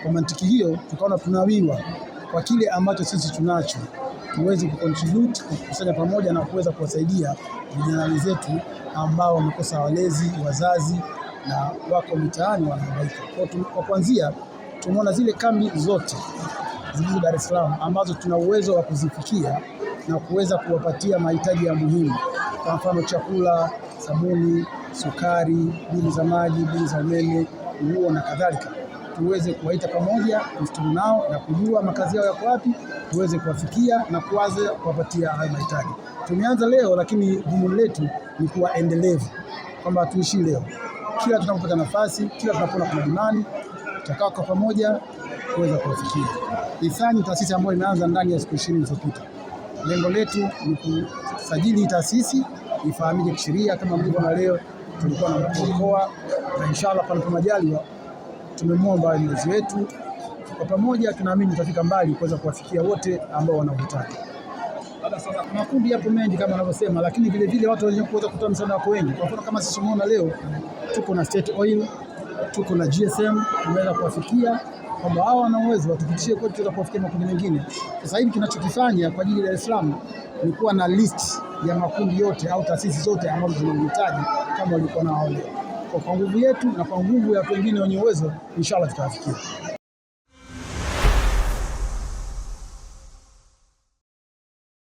Kwa mantiki hiyo tukaona tunawiwa kwa kile ambacho sisi tunacho tuweze kucontribute, kukusanya pamoja na kuweza kuwasaidia vijana wenzetu ambao wamekosa walezi, wazazi na wako mitaani wanahangaika. Kwa kuanzia tumeona zile kambi zote zilizo Dar es Salaam ambazo tuna uwezo wa kuzifikia na kuweza kuwapatia mahitaji ya muhimu, kwa mfano chakula, sabuni, sukari, bili za maji, bili za umeme, nguo na kadhalika, tuweze kuwaita pamoja, kusturu nao na kujua makazi yao yako wapi, tuweze kuwafikia na kuanza kuwapatia hayo mahitaji. Tumeanza leo, lakini dhumuni letu ni kuwa endelevu, kwamba tuishi leo. Kila tunapopata nafasi, kila tunapoona kuna dimani, tutakaa kwa pamoja kuweza kuwafikia. Hisani taasisi ambayo imeanza ndani ya siku 20 zilizopita. Lengo letu ni kusajili taasisi ifahamike kisheria kama mlivyoona leo tulikuwa na mkoa, na inshallah panapo majaliwa tumemwomba mlezi wetu, kwa pamoja tunaamini tutafika mbali kuweza kuwafikia wote ambao wanahitaji. Makundi yapo mengi kama wanavyosema, lakini vile vile watu wenye kuweza kutoa msaada wako wengi. Kwa mfano kama sisi tumeona leo tuko na State Oil, tuko na GSM, tumeweza kuwafikia kwamba hao wana uwezo watupitishie kwetu tuweza kuwafikia makundi mengine. Sasa hivi tunachokifanya kwa ajili ya Dar es Salaam ni kuwa na list ya makundi yote au taasisi zote ambazo zinahitaji kama walikuwa na wao leo. Kwa nguvu yetu na kwa nguvu ya watu wengine wenye uwezo, inshallah tutawafikia.